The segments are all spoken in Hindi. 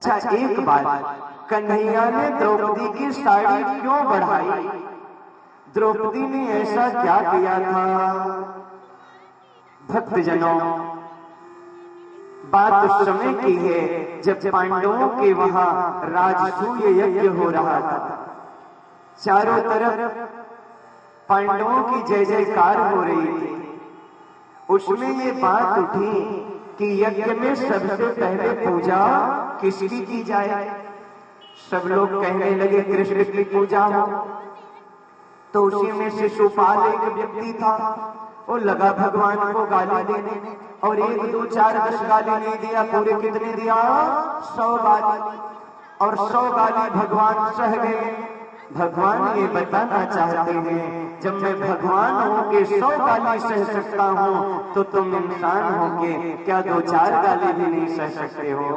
अच्छा, एक बात, कन्हैया ने द्रौपदी की साड़ी क्यों बढ़ाई? द्रौपदी ने ऐसा क्या किया था? भक्तजनों, बात उस समय की है जब पांडवों के वहां राजसूय यज्ञ हो रहा था। चारों तरफ पांडवों की जय जयकार हो रही थी। उसमें ये बात उठी कि यज्ञ में सबसे पहले पूजा किसकी की जाए? सब लोग कहने लगे कृष्ण की पूजा हो। तो उसी में से शिशुपाल एक व्यक्ति था, वो लगा भगवान को गाली देने, और 1 2 4 10 गाली नहीं दिया, पूरे कितने दिया? 100 गाली। और 100 गाली भगवान सह गए। भगवान ये बताना चाहते हैं, जब मैं भगवान होके 100 गाली सह सकता हूं, तो तुम इंसान होके क्या 2 4 गाली भी नहीं सह सकते हो?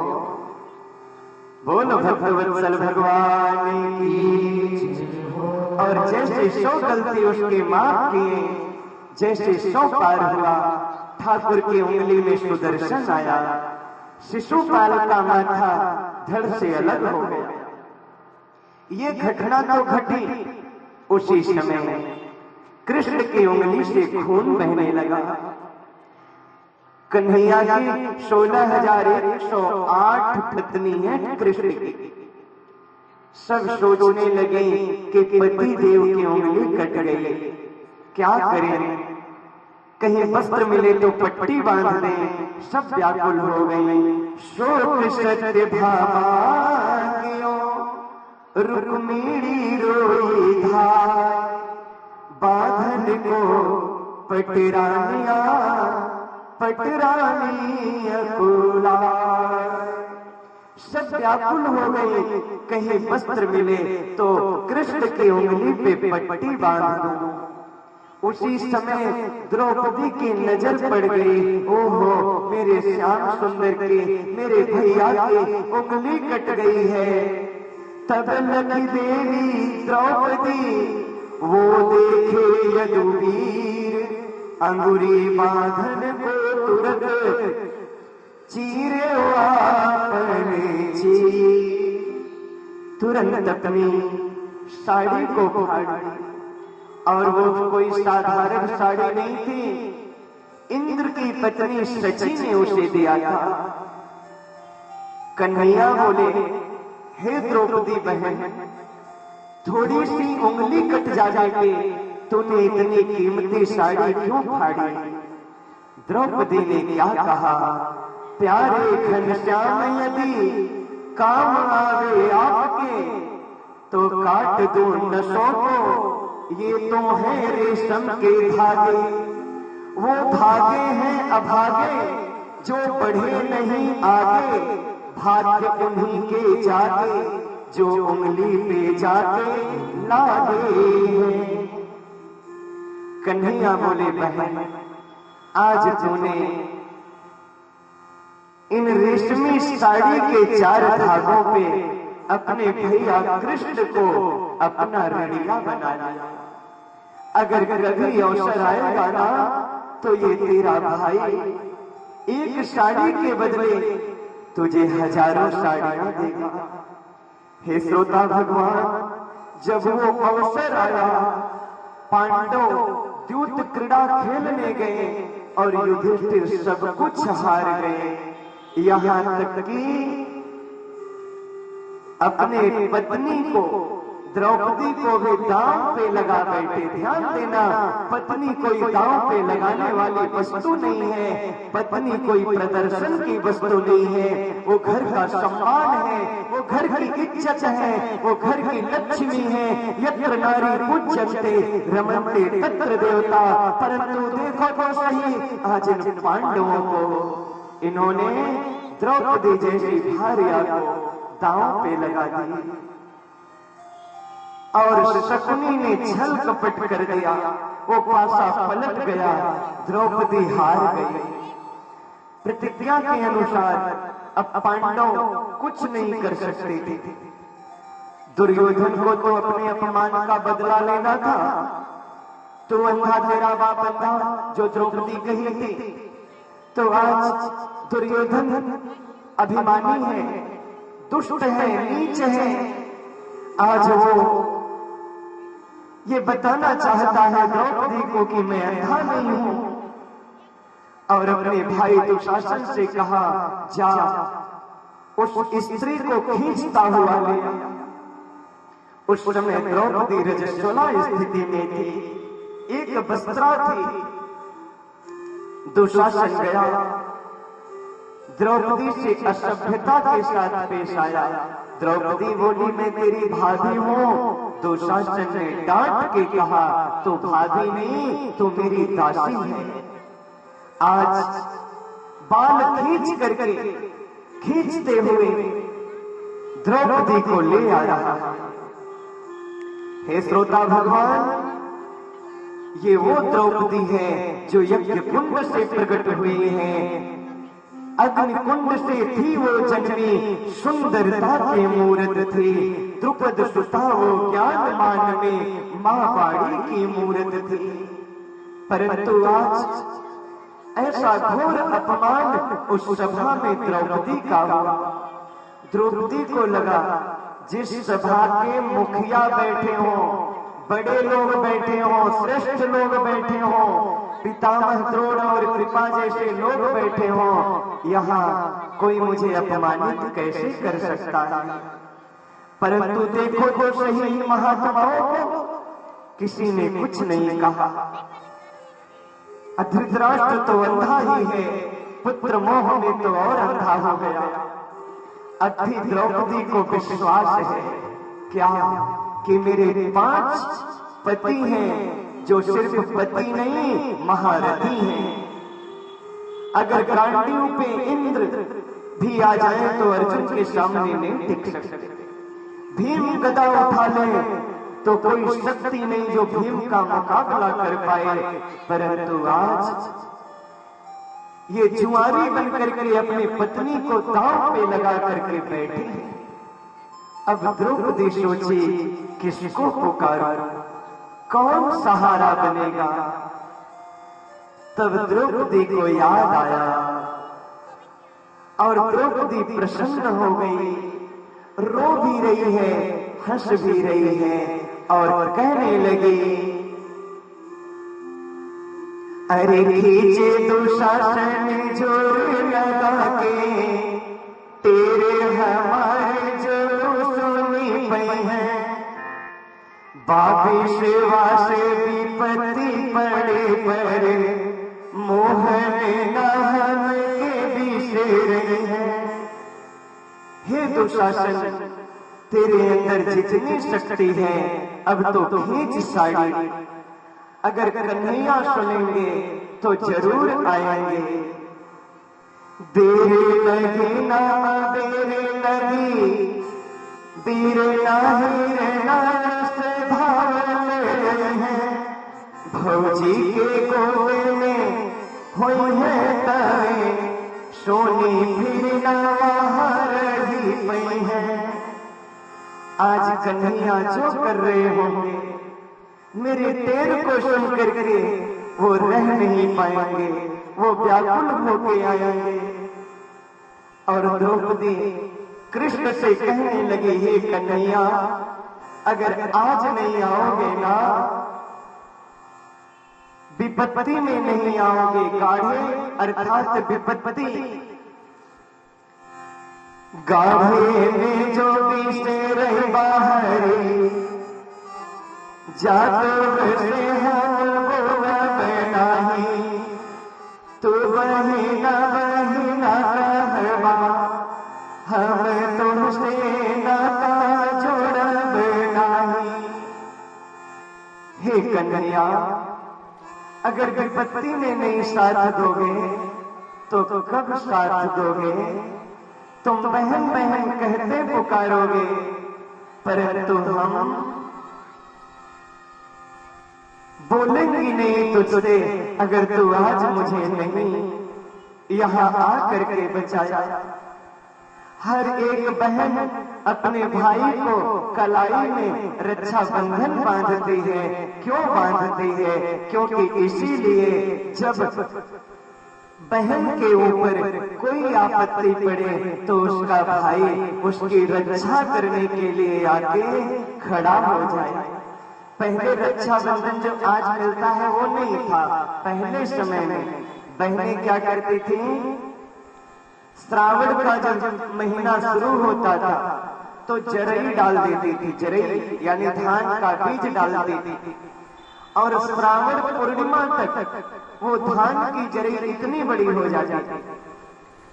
बोलो भक्तवत्सल भगवान की। और जैसे 100 गलती उसके माफ किए, जैसे 100 पार हुआ, ठाकुर की उंगली में सुदर्शन आया, शिशुपाल का माथा धड़ से अलग हो गया। ये घटना तो घटी, उसी समय कृष्ण की उंगली से खून बहने लगा। कन्हैया की 16,108 पत्नी है कृष्ण की। सब सोचने लगे कि पति देव की उंगली कट गई, क्या करें? कहीं वस्त्र मिले तो पट्टी बांध दें। सब व्याकुल हो गए। शोक सत्य भाग्यो रुक्मिणी रोई धाय, बांधन को पटरानिया पटरानी अकुला। सब व्याकुल हो गए, कहीं वस्त्र मिले तो कृष्ण की उंगली पे पट्टी बांध दो। उसी समय द्रौपदी की नजर पड़ गई, ओहो मेरे श्याम सुंदर की, मेरे भैया की उंगली कट गई है। तब लकी देवी द्रौपदी वो देखे यदुवीर, अंगुरी बांधन को तुरंत चीरे आपने चीर। तुरंत अपनी साड़ी को फाड़ दी, और वो कोई साधारण साड़ी नहीं थी, इंद्र की पत्नी सची ने उसे दिया था। कन्हैया बोले, हे द्रौपदी बहन, थोड़ी सी उंगली कट जाने पे तूने इतनी कीमती साड़ी क्यों फाड़ी? द्रौपदी ने क्या कहा, प्यारे घनश्याम यदि काम आवे आपके, तो काट दो नसों को, ये तो है रेशम के धागे। वो धागे हैं अभागे, जो बढ़े नहीं आगे, भाग्य उन्हीं के जागे, जो उंगली पे जाके लागे। कन्हैया बोले, बहन आज तूने इन रेशमी साड़ी के 4 धागों पे अपने भैया कृष्ण को अपना ऋणिया बना लिया। अगर कभी अवसर आएगा ना, तो ये तेरा भाई एक साड़ी के बदले तुझे हजारों साड़ियां देगा। हे श्रोता भगवान, जब वो अवसर आया, पांडव द्यूत क्रीड़ा खेलने गए और युधिष्ठिर सब कुछ हार गए। यहाँ तक कि अपने पत्नी को, द्रौपदी को भी दांव पे लगा बैठे। ध्यान देना, पत्नी कोई दांव पे लगाने वाली वस्तु नहीं है, पत्नी कोई प्रदर्शन की वस्तु नहीं है। वो घर का सम्मान है, वो घर की इज्जत है, वो घर की लक्ष्मी है। यत्र नारी पूज्यन्ते रमन्ते तत्र देवता। परंतु देखो तो सही, आज इन पांडवों को इन्होंने द्रौपदी जैसी भार्या को दांव पे लगा दी, और शकुनी ने छल कपट कर दिया। वो पासा पलट गया, द्रौपदी हार गई। प्रतिज्ञा के अनुसार अब पांडव कुछ नहीं कर सकते थे। दुर्योधन को तो अपने अपमान का बदला लेना था। तो अंधा तेरा बाप अंधा, जो द्रौपदी कही थी। तो आज दुर्योधन अभिमानी है, दुष्ट है, नीच है, आज वो ये बताना चाहता है द्रौपदी को कि मैं अंधा नहीं हूं, और अपने भाई दुशासन से कहा, जा उस स्त्री को खींचता हुआ ले। उस समय द्रौपदी रजस्वला स्थिति में थी, एक वस्त्रा थी। दुशासन गया, द्रौपदी से असभ्यता के साथ पेश आया। द्रौपदी बोली, मैं तेरी भाभी हूं। दुशासन ने डांट के कहा, तो भाभी नहीं, तो मेरी दासी है। आज बाल खींचते हुए द्रौपदी को ले आ रहा है। हे श्रोता भगवान, ये वो द्रौपदी है जो यज्ञ कुंड से प्रकट हुई है। अग्नि कुंड से थी वो जन्मी, सुंदरता के मूरत थी। द्रुपद सुता वो ज्ञान मान में मां बाड़ी की मूरत थी। परंतु आज ऐसा घोर अपमान उस सभा में द्रौपदी का हुआ। द्रौपदी को लगा, जिस सभा के मुखिया बैठे हों, बड़े लोग बैठे हों, श्रेष्ठ लोग बैठे हों, पितामह द्रोण और कृपा जैसे लोग बैठे हों, यहाँ कोई मुझे अपमानित कैसे कर सकता है। परंतु देखो तो सही, महात्माओं को किसी ने कुछ नहीं कहा। धृतराष्ट्र तो अंधा ही है, पुत्र मोह में तो और अंधा हो गया। अति द्रौपदी को विश्वास है क्या कि मेरे 5 पति हैं, जो सिर्फ पति नहीं महारथी हैं। अगर गांडीव पे इंद्र भी आ जाए तो अर्जुन के सामने नहीं टिक सकते। भीम गदा उठा ले तो कोई शक्ति नहीं जो भीम का मुकाबला कर पाए। परंतु आज ये जुआरी बन करके अपनी पत्नी को दांव पे लगा करके बैठे। अब द्रौपदी सोची, किसको पुकारूं, कौन सहारा बनेगा। तब द्रौपदी को याद आया और द्रौपदी प्रसन्न हो गई, रो भी रही है, हंस भी रही है और कहने लगी, अरे खींचे दुशासन जोर लगा के, तेरे हमारे जो सुनी पई है। बाबी सेवा से विपत्ति पड़े पर, मोहन नहन के बिसेरे हैं। हे दुशासन, तेरे अंदर जितनी शक्ति है अब तो खींच साड़ी। अगर कन्हैया सुनेंगे तो जरूर आएंगे। देर लगी ना देर लगी, वीर से भावल हैं। भौजी के गोद में हुई है तवे, सोनी फिर रही पई है। आज कन्हैया जो कर रहे होंगे, मेरे टेर को सुन करके वो रह नहीं पाएंगे, वो व्याकुल होके आएंगे। और द्रौपदी कृष्ण से कहने लगी, हे कन्हैया, अगर आज नहीं आओगे ना, विपत्ति में नहीं आओगे, गाढ़े अर्थात विपत्ति, गाढ़े में जो बिसेरे बाहरी, जातो से हम बोलब नहीं, तू बहिना बहिना कहवा, हम तुमसे नाता जोड़ब नहीं। हे कन्हैया, अगर विपत्ति में नहीं साथ दोगे तो कब साथ दोगे। तुम बहन बहन कहते पुकारोगे, परंतु हम बोलेंगी नहीं तुझसे अगर तू आज मुझे नहीं यहाँ आकर के बचाया। हर एक बहन अपने भाई को कलाई में रक्षा बंधन बांधती है। क्यों बांधती है? क्योंकि इसीलिए जब बहन के ऊपर कोई आपत्ति पड़े तो उसका भाई उसकी रक्षा करने के लिए आके खड़ा हो जाए। पहले रक्षाबंधन जो आज मिलता है वो नहीं था। पहले समय में बहनें क्या करती थी, श्रावण का जब महीना शुरू होता था तो जरई डाल देती थी। जरई यानी धान का बीज डाल देती थी और श्रावण पूर्णिमा तक वो धान की जरई इतनी बड़ी हो जाती थी।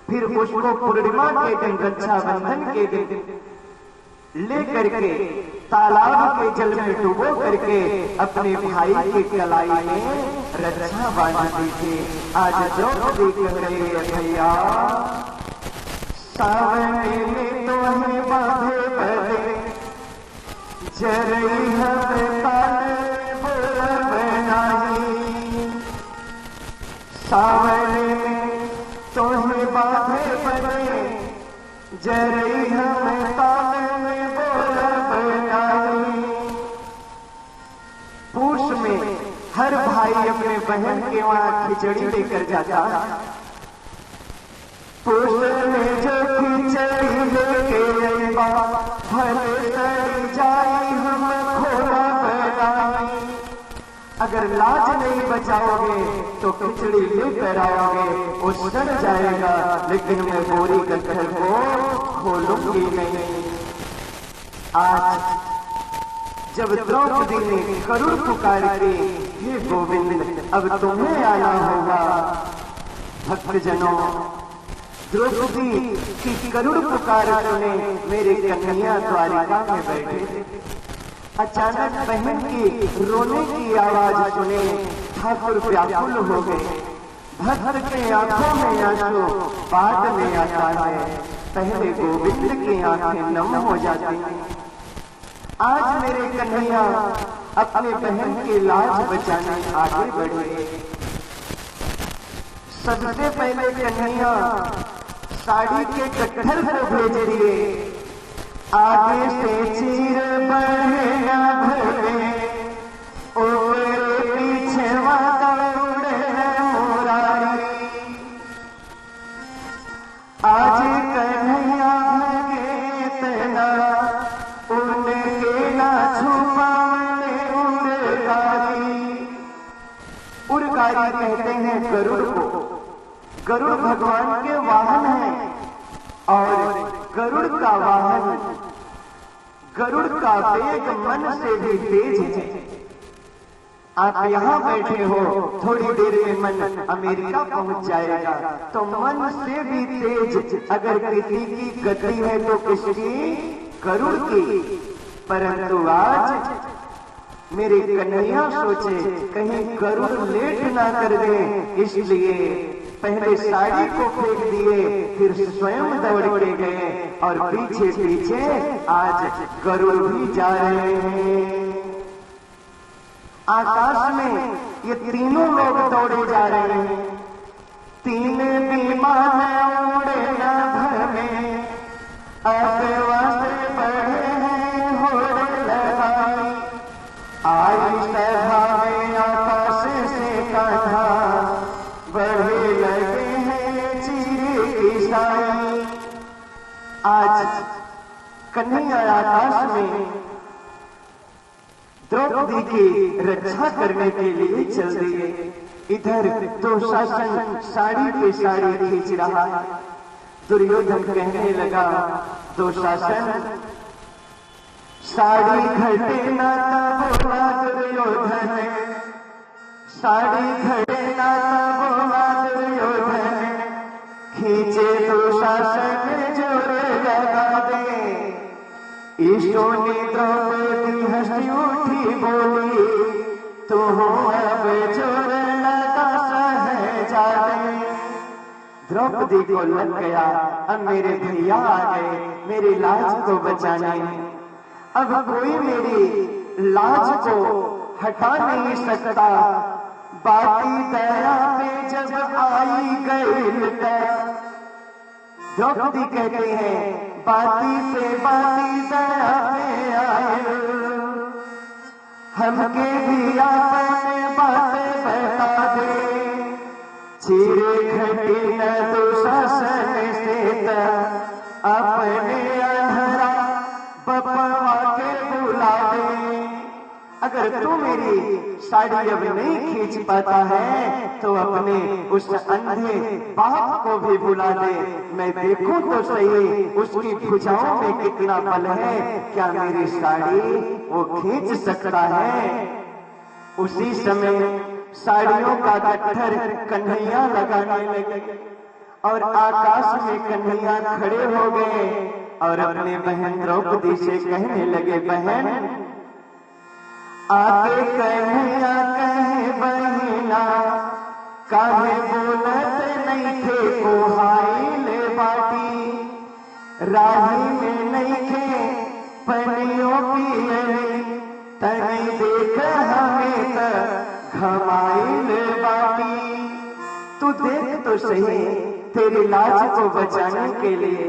फिर उसको पूर्णिमा के दिन, रक्षाबंधन के दिन ले करके तालाब के जल में डुबो करके अपने भाई की कलाई में रक्षा बांधती थी। आज द्रौपदी कह रही है, भैया सावन में तो हमें बांधे बदे जरई हमें ताले सावन में तोहे बांधे बने जरई हमें ताले में बोल बनाई। पूछ में हर भाई अपने बहन के वहां खिचड़ी लेकर जाता। पूछ में जो खिचड़ी लेके भले सड़ी जाई हम खोला बनाई। अगर लाज नहीं बचाओगे तो खिचड़ी लेकर आओगे, वो सड़ जाएगा, लेकिन मैं बोरी गट्ठर को खोलूंगी नहीं। आज जब द्रौपदी ने करुण पुकार के, हे गोविंद अब तुम्हें आना होगा। भक्तजनों, द्रौपदी की करुण पुकार सुने मेरे कन्हैया द्वारिका में बैठे थे। अचानक बहन की रोने की आवाज सुने ठाकुर व्याकुल हो गए। भक्त के आंखों में आंसू बाद में आता है, पहले गोविंद की आंखें नम हो जाती हैं। आज मेरे कन्हैया अपने बहन की लाज बचाने आगे बढ़े। सबसे पहले कन्हैया साड़ी के कट्ठर को भेज दिए। आगे से चीर बढ़े भरे और पीछे दौड़े मुरारी। आज कन्हैया भगे तना उनके ना छुपाने उड़कारी। उड़कारी कहते हैं गरुड़ को। गरुड़ भगवान के वाहन हैं और गरुड़ का वाहन, गरुड़ का वेग मन से भी तेज है। आप यहाँ बैठे हो, थोड़ी देर में मन अमेरिका पहुंच जाएगा, तो मन से भी तेज अगर किसी की गति है तो किसकी, गरुड़ की। परंतु आज मेरे कन्हैया सोचे कहीं गरुड़ लेट ना कर दे, इसलिए पहले साड़ी को फेंक दिए, फिर स्वयं दौड़ के गए और पीछे पीछे आज गरुड़ भी जा रहे हैं। आकाश में ये तीनों लोग दौड़े जा रहे हैं। तीन विमान उड़े न भरे, अब वस्त्र पड़े हैं होड़ लगाई। आई सभा में आकाश से कान्हा, बढ़े लगे हैं चीरे की साई। आज कन्हैया आकाश में द्रौपदी की रक्षा करने के लिए चल रही है। इधर दुशासन साड़ी पे साड़ी खींच रहा है। दुर्योधन कहने लगा, दुशासन साड़ी घटे ना बोला दुर्योधन, साड़ी घटे ना बोला दुर्योधन, खींचे दुशासन जोर लगा दे। ईशो ने द्रौपदी हंसी उठी बोली, तो अब जोर लगा सहजादे। द्रौपदी को लग गया अब मेरे भैया आ गए मेरी लाज को बचाने, अब कोई मेरी लाज को हटा नहीं सकता। बाती दया पे जब आई गई दया, द्रौपदी कहते हैं बाती पे बाती दया पे आए, हमके भी आपने बातें बता दे। चीरे घटे अगर तू मेरी साड़ी अब नहीं खींच पाता है तो अपने उस अंधे बाप को भी बुला दे, मैं देखूं तो सही उसकी भुजाओं में कितना बल है, क्या मेरी साड़ी वो खींच सकता है। उसी समय साड़ियों का गट्ठर कन्हैया लगाने लगे और आकाश में कन्हैया खड़े हो गए और अपने बहन द्रौपदी से कहने लगे, बहन आके कन्हैया कहे बहिना काहे बोलत नहीं थे कोहाई ले बाटी, राही में नहीं थे पनियों की तनी देख हमें घमाई ले बाटी। तू देख तो सही तेरी लाज को बचाने के लिए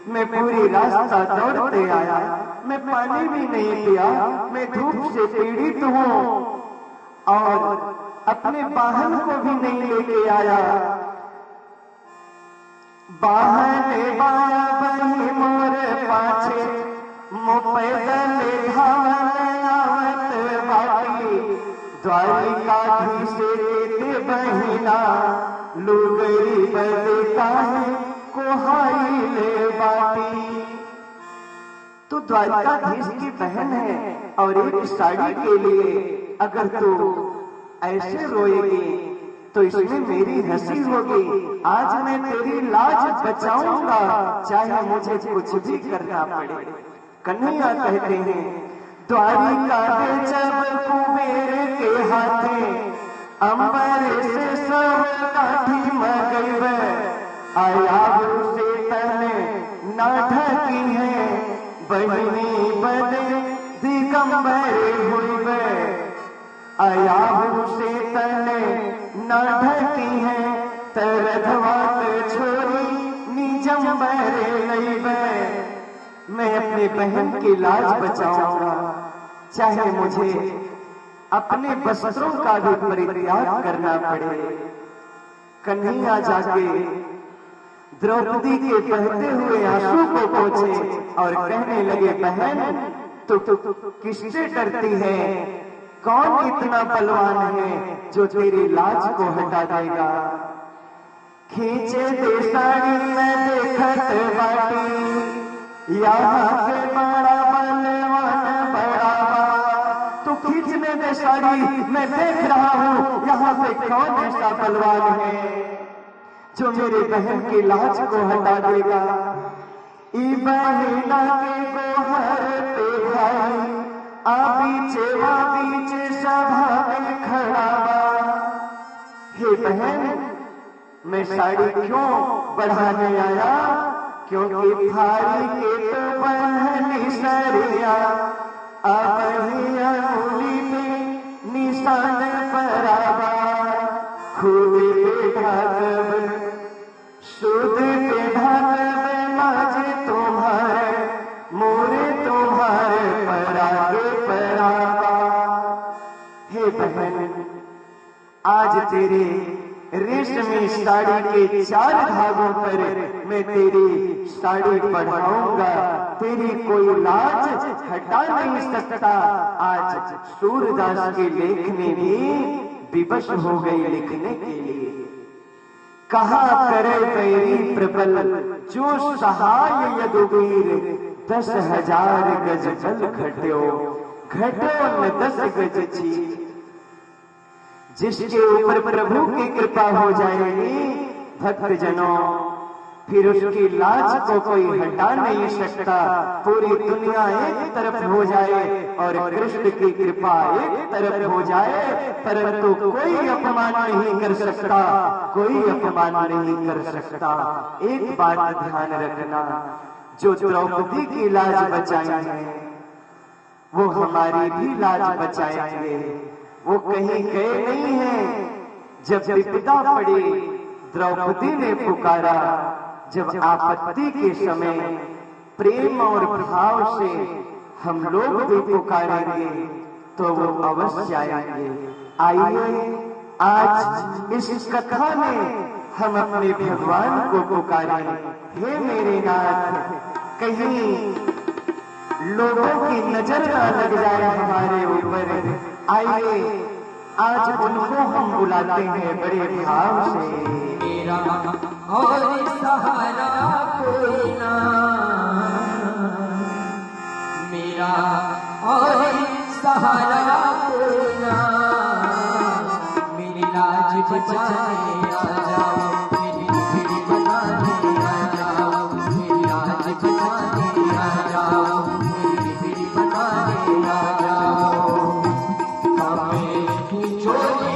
मैं पूरी रास्ता दौड़ते आया, मैं पानी भी नहीं पिया, मैं धूप से पीड़ित हूँ और अपने वाहन को भी नहीं लेके आया। वाहन बाया बही मोर पाछे मो पैदल धावत आवत बाटी, द्वारिकाधीश से बहिना लुगरी बदे काहे कोहाई ले बाटी। तू द्वारिकाधीश की बहन है और एक साड़ी के लिए अगर तू ऐसे रोएगी तो इसमें मेरी हंसी होगी। आज मैं तेरी लाज बचाऊंगा चाहे मुझे कुछ भी करना पड़े। कन्हैया कहते हैं, द्वारिका दे जब कुबेर के हाथे अंबर से सब काठी मगैब, आयाबू से तने ना ढकी है बहिनी बदे दिगंबर हुई, आयाबू से तने ना ढकी है तरधवात छोरी निजंबर लईबे। मैं अपने बहन की लाज बचाऊंगा चाहे मुझे अपने वस्त्रों का भी परित्याग करना पड़े। कन्हैया जाके द्रौपदी के बहते हुए आंसू को पोंछे और कहने लगे, बहन तो किससे डरती है, कौन इतना बलवान है जो तेरी लाज को हटा देगा। खींचे दे साड़ी में देखत बाटी, यहाँ से बड़ा बलवान बड़ा, तो खींचने दे साड़ी मैं देख रहा हूँ यहाँ से कौन ऐसा बलवान है जो मेरे बहन की लाज को हटा देगा। ई बहिना के गोहर पे भाई बीचे सभा में खड़ा। हे बहन, मैं साड़ी क्यों बढ़ाने आया, क्योंकि थारी के तो बहनी सरिया अब ही अंगुली में निशान परावा। खूब पे भागव शुद्ध पे भागव माजे तुम्हारे मोरे तुम्हारे परागे परावा। हे बहन, आज तेरे रेशमी साड़ी के 4 धागों पर मैं तेरी साड़ी बढ़ाऊंगा, तेरी कोई लाज हटा नहीं सकता। आज सूरदास की लेखनी भी विवश हो गई लिखने के लिए। कहा करे बैरी प्रबल जो सहाय यदुवीर, 10,000 गज जल घट्यो घटो न 10 गज चीर। जिसके ऊपर प्रभु की कृपा हो जाएगी भक्तजनों, फिर उसकी लाज को कोई हटा नहीं सकता। पूरी दुनिया एक तरफ हो जाए और कृष्ण की कृपा एक तरफ हो जाए, परंतु कोई अपमान नहीं कर सकता, कोई अपमान नहीं कर सकता। एक बात ध्यान रखना, जो द्रौपदी की लाज बचाएंगे वो हमारी भी लाज बचाएंगे। वो कहीं गए नहीं हैं। जब विपदा पड़ी द्रौपदी ने पुकारा, जब आपत्ति के समय प्रेम और भाव से हम लोग भी पुकारेंगे तो वो अवश्य आएंगे। आइए आज इस कथा में हम अपने भगवान को पुकारें। हे मेरे नाथ, कहीं लोगों की नजर न लग जाए हमारे ऊपर, आइए आज उनको हम बुलाते हैं बड़े भाव से। मेरा और सहारा कोई ना, मेरा और सहारा कोई ना, मेरी लाज बचाने आ जाओ, मेरी खिड़की बनाने आ जाओ, मेरी लाज बचाने आ जाओ, मेरी खिड़की बनाने आ जाओ। हमें चोरी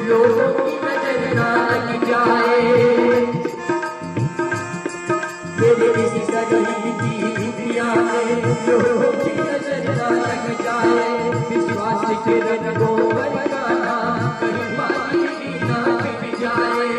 लोगों की नजर ना लग जाए, मेरे किसी गरीब की दुनिया में लोगों की नजर ना लग जाए। विश्वास के रंगों पर गाना कहीं पानी ना मिट जाए।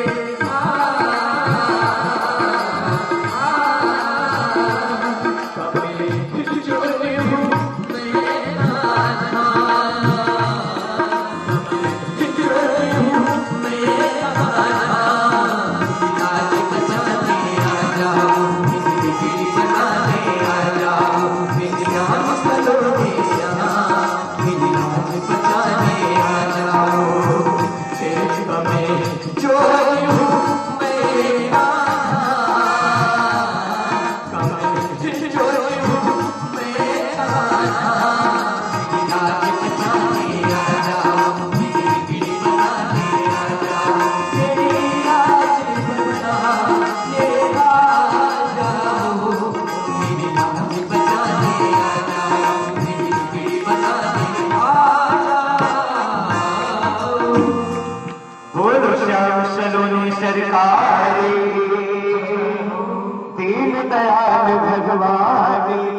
सरकार दीन दयाल भगवान